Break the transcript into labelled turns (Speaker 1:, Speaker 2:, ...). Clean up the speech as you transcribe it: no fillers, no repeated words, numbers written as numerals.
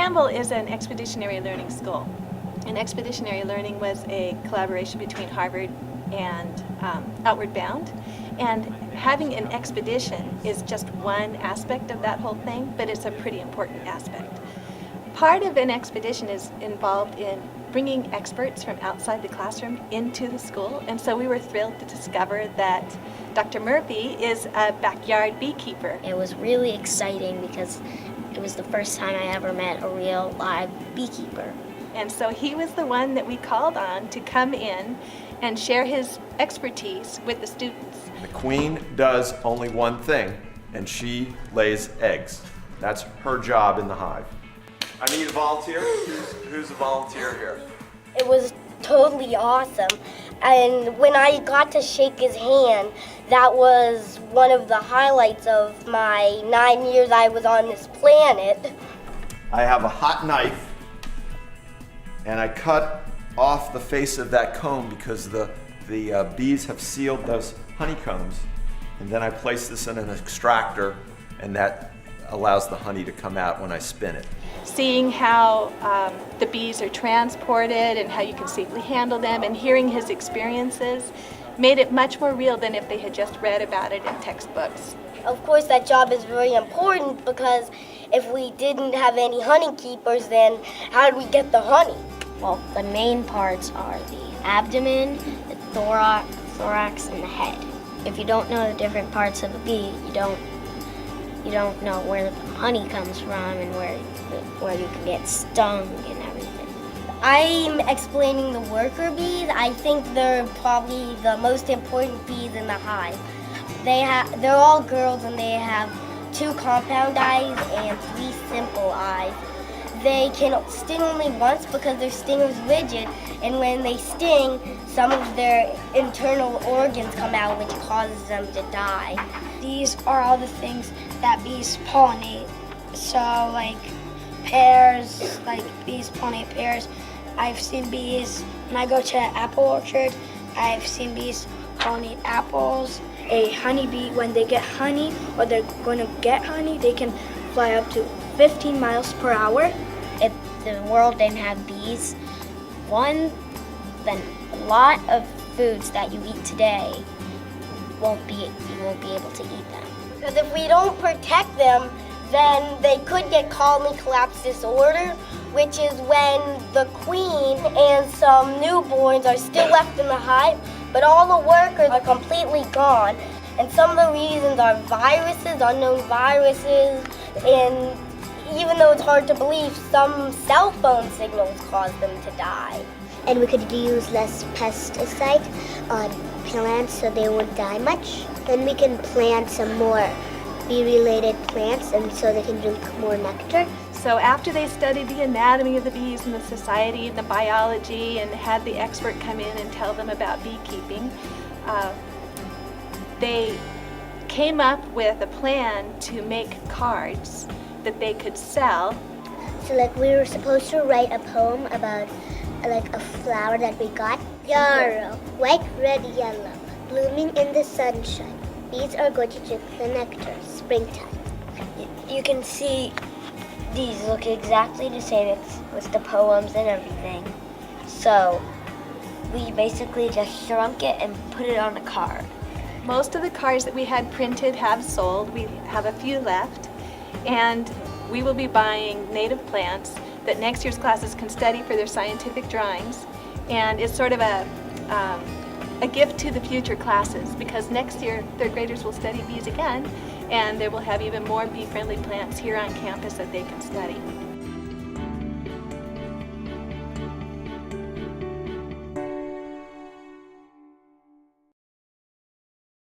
Speaker 1: Campbell is an expeditionary learning school. And expeditionary learning was a collaboration between Harvard and Outward Bound. And having an expedition is just one aspect of that whole thing, but it's a pretty important aspect. Part of an expedition is involved in bringing experts from outside the classroom into the school, and so we were thrilled to discover that Dr. Murphy is a backyard beekeeper.
Speaker 2: It was really exciting because it was the first time I ever met a real live beekeeper.
Speaker 1: And so he was the one that we called on to come in and share his expertise with the students.
Speaker 3: The queen does only one thing, and she lays eggs. That's her job in the hive. I need a volunteer. Who's a volunteer here?
Speaker 4: It was totally awesome. And when I got to shake his hand, that was one of the highlights of my 9 years I was on this planet.
Speaker 3: I have a hot knife, and I cut off the face of that comb because the bees have sealed those honeycombs. And then I place this in an extractor, and that allows the honey to come out when I spin it.
Speaker 1: Seeing how the bees are transported and how you can safely handle them, and hearing his experiences made it much more real than if they had just read about it in textbooks.
Speaker 4: Of course, that job is very important because if we didn't have any honey keepers, then how did we get the honey?
Speaker 2: Well, the main parts are the abdomen, the thorax, and the head. If you don't know the different parts of a bee, you don't know where the honey comes from and where you can get stung and everything.
Speaker 4: I'm explaining the worker bees. I think they're probably the most important bees in the hive. They're all girls, and they have 2 compound eyes and 3 simple eyes. They can sting only once because their sting is rigid, and when they sting, some of their internal organs come out, which causes them to die.
Speaker 5: These are all the things that bees pollinate. So like pears, like bees pollinate pears. I've seen bees, when I go to an apple orchard, I've seen bees pollinate apples. A honeybee, when they get honey or they're going to get honey, they can fly up to 15 miles per hour.
Speaker 2: If the world didn't have bees, then a lot of foods that you eat today you won't be able to eat them.
Speaker 4: Because if we don't protect them, then they could get colony collapse disorder, which is when the queen and some newborns are still left in the hive, but all the workers are completely gone. And some of the reasons are viruses, unknown viruses, and even though it's hard to believe, some cell phone signals cause them to die.
Speaker 6: And we could use less pesticide on plants so they won't die much. Then we can plant some more bee-related plants, and so they can drink more nectar.
Speaker 1: So after they studied the anatomy of the bees and the society and the biology and had the expert come in and tell them about beekeeping, they came up with a plan to make cards that they could sell.
Speaker 6: So like we were supposed to write a poem about like a flower that we got. Yarrow, white, red, yellow, blooming in the sunshine. Bees are going to drink the nectar, springtime.
Speaker 4: You can see these look exactly the same with the poems and everything. So we basically just shrunk it and put it on a card.
Speaker 1: Most of the cards that we had printed have sold. We have a few left, and we will be buying native plants that next year's classes can study for their scientific drawings, and it's sort of a gift to the future classes, because next year third graders will study bees again, and they will have even more bee-friendly plants here on campus that they can study.